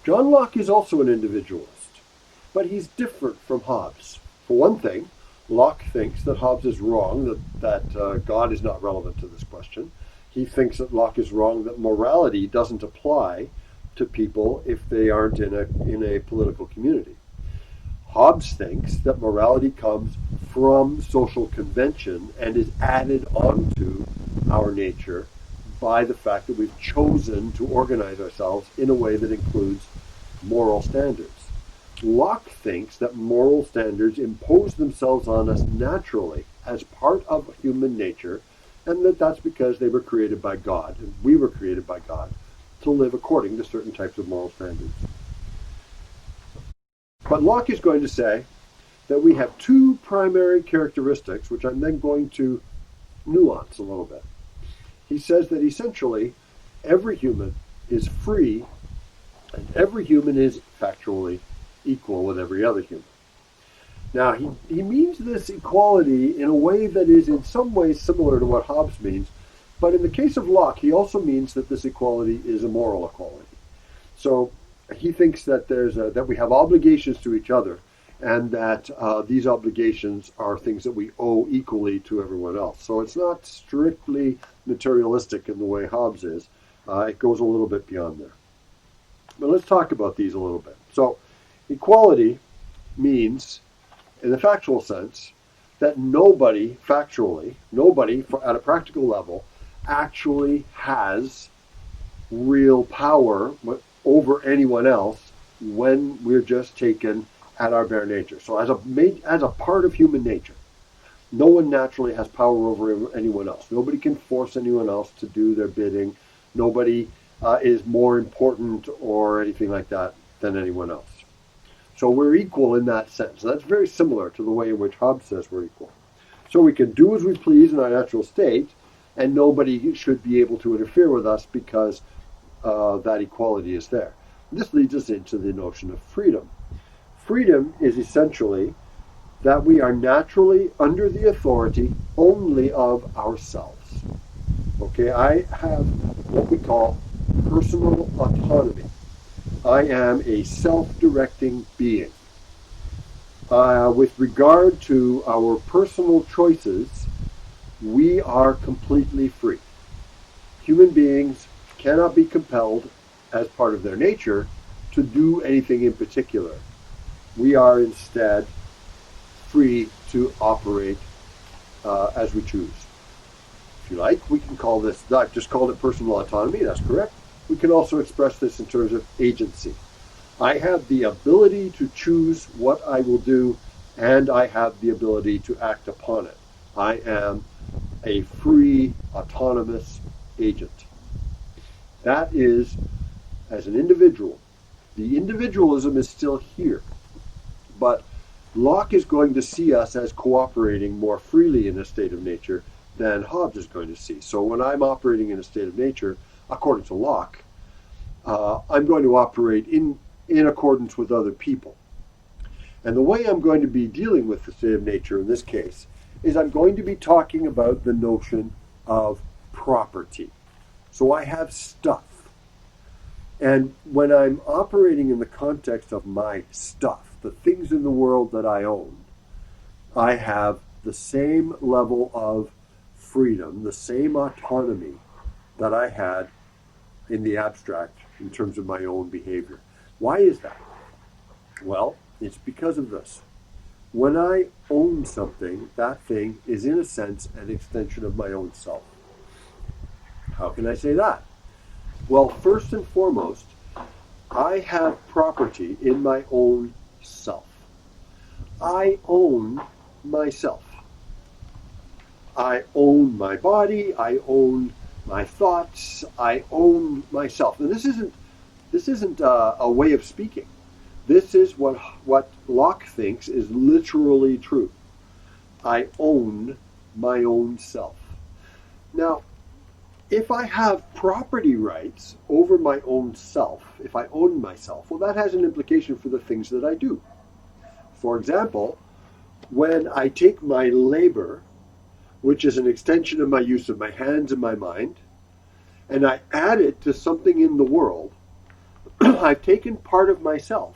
John Locke is also an individualist, but he's different from Hobbes. For one thing, Locke thinks that Hobbes is wrong, that God is not relevant to this question. He thinks that Locke is wrong, that morality doesn't apply to people if they aren't in a political community. Hobbes thinks that morality comes from social convention and is added onto our nature by the fact that we've chosen to organize ourselves in a way that includes moral standards. Locke thinks that moral standards impose themselves on us naturally as part of human nature, and that's because they were created by God, and we were created by God to live according to certain types of moral standards. But Locke is going to say that we have two primary characteristics, which I'm then going to nuance a little bit. He says that essentially every human is free and every human is factually equal with every other human. Now, he means this equality in a way that is in some ways similar to what Hobbes means, but in the case of Locke, he also means that this equality is a moral equality. So he thinks that that we have obligations to each other, and that these obligations are things that we owe equally to everyone else. So it's not strictly materialistic in the way Hobbes is. It goes a little bit beyond there. But let's talk about these a little bit. So equality means, in the factual sense, that nobody at a practical level, actually has real power over anyone else when we're just taken at our bare nature. So as a part of human nature, no one naturally has power over anyone else. Nobody can force anyone else to do their bidding. Nobody is more important or anything like that than anyone else. So we're equal in that sense. That's very similar to the way in which Hobbes says we're equal. So we can do as we please in our natural state, and nobody should be able to interfere with us because that equality is there. This leads us into the notion of freedom. Freedom is essentially that we are naturally under the authority only of ourselves. Okay, I have what we call personal autonomy. I am a self-directing being. With regard to our personal choices, we are completely free. Human beings cannot be compelled, as part of their nature, to do anything in particular. We are instead free to operate as we choose. If you like, we can call this, I've just called it personal autonomy, that's correct. We can also express this in terms of agency. I have the ability to choose what I will do, and I have the ability to act upon it. I am a free, autonomous agent. That is, as an individual, the individualism is still here, but Locke is going to see us as cooperating more freely in a state of nature than Hobbes is going to see. So when I'm operating in a state of nature, according to Locke, I'm going to operate in accordance with other people. And the way I'm going to be dealing with the state of nature in this case is I'm going to be talking about the notion of property. So I have stuff. And when I'm operating in the context of my stuff, the things in the world that I own, I have the same level of freedom, the same autonomy that I had in the abstract in terms of my own behavior. Why is that? Well, it's because of this. When I own something, that thing is in a sense an extension of my own self. How can I say that? Well, first and foremost, I have property in my own self. I own myself. I own my body, I own my thoughts, I own myself. And this isn't a way of speaking. This is what Locke thinks is literally true. I own my own self. Now, if I have property rights over my own self, if I own myself, well, that has an implication for the things that I do. For example, when I take my labor, which is an extension of my use of my hands and my mind, and I add it to something in the world, I've taken part of myself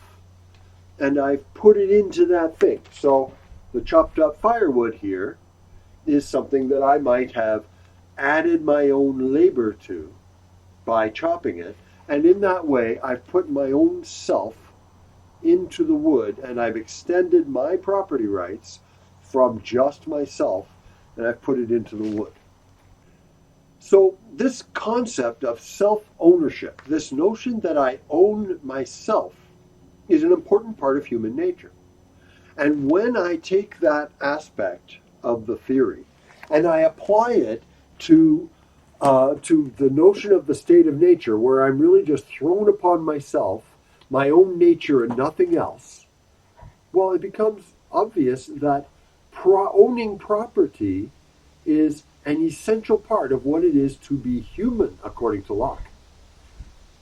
and I've put it into that thing. So the chopped up firewood here is something that I might have added my own labor to by chopping it. And in that way, I've put my own self into the wood and I've extended my property rights from just myself and I've put it into the wood. So, this concept of self ownership, this notion that I own myself, is an important part of human nature. And when I take that aspect of the theory and I apply it to the notion of the state of nature, where I'm really just thrown upon myself, my own nature, and nothing else, well, it becomes obvious that owning property is an essential part of what it is to be human, according to Locke.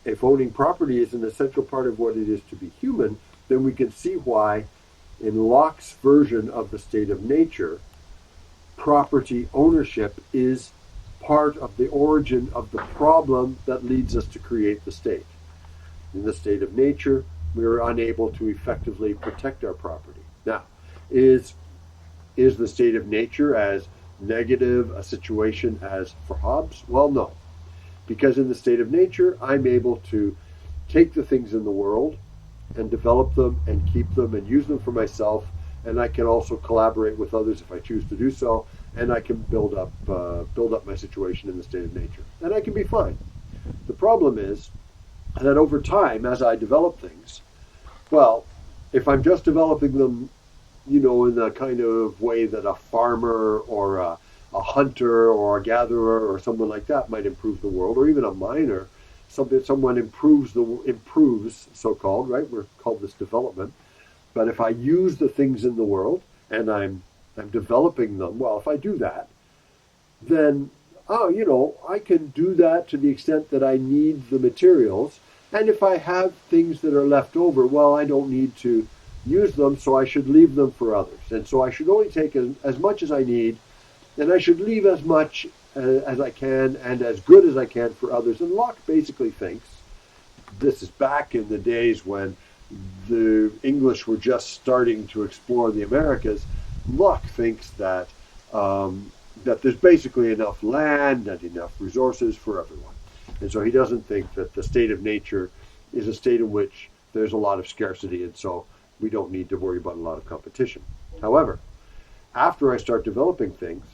If owning property is an essential part of what it is to be human, then we can see why, in Locke's version of the state of nature, property ownership is part of the origin of the problem that leads us to create the state. In the state of nature, we are unable to effectively protect our property. Now, is the state of nature as negative a situation as for Hobbes? Well, no. Because in the state of nature, I'm able to take the things in the world and develop them and keep them and use them for myself, and I can also collaborate with others if I choose to do so, and I can build up my situation in the state of nature, and I can be fine. The problem is that over time, as I develop things, well, if I'm just developing them, in the kind of way that a farmer or a hunter or a gatherer or someone like that might improve the world, or even a miner, someone improves, so-called, right? We're called this development. But if I use the things in the world and I'm developing them, well, if I do that, then, I can do that to the extent that I need the materials. And if I have things that are left over, well, I don't need to use them, so I should leave them for others. And so I should only take as much as I need, and I should leave as much as I can and as good as I can for others. And Locke basically thinks, this is back in the days when the English were just starting to explore the Americas, Locke thinks that that there's basically enough land and enough resources for everyone. And so he doesn't think that the state of nature is a state in which there's a lot of scarcity, and so we don't need to worry about a lot of competition. However, after I start developing things,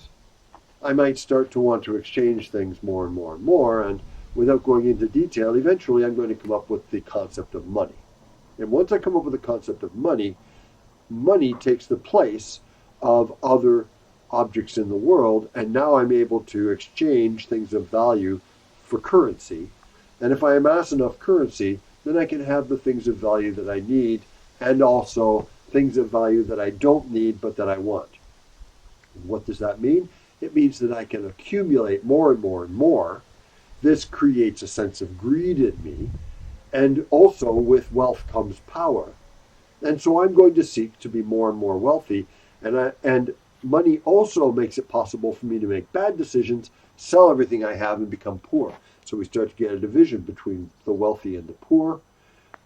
I might start to want to exchange things more and more and more, and without going into detail, eventually I'm going to come up with the concept of money. And once I come up with the concept of money, money takes the place of other objects in the world, and now I'm able to exchange things of value for currency. And if I amass enough currency, then I can have the things of value that I need, and also things of value that I don't need but that I want. What does that mean? It means that I can accumulate more and more and more. This creates a sense of greed in me, and also with wealth comes power. And so I'm going to seek to be more and more wealthy, and money also makes it possible for me to make bad decisions, sell everything I have, and become poor. So we start to get a division between the wealthy and the poor.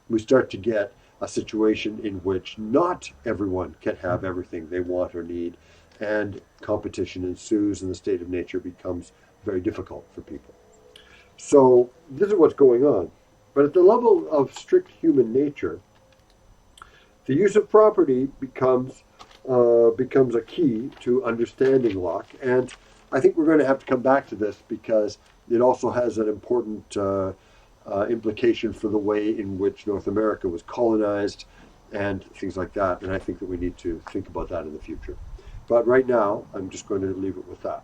We start to get a situation in which not everyone can have everything they want or need, and competition ensues, and the state of nature becomes very difficult for people. So this is what's going on. But at the level of strict human nature, the use of property becomes a key to understanding Locke. And I think we're going to have to come back to this because it also has an important implication for the way in which North America was colonized and things like that. And I think that we need to think about that in the future. But right now, I'm just going to leave it with that.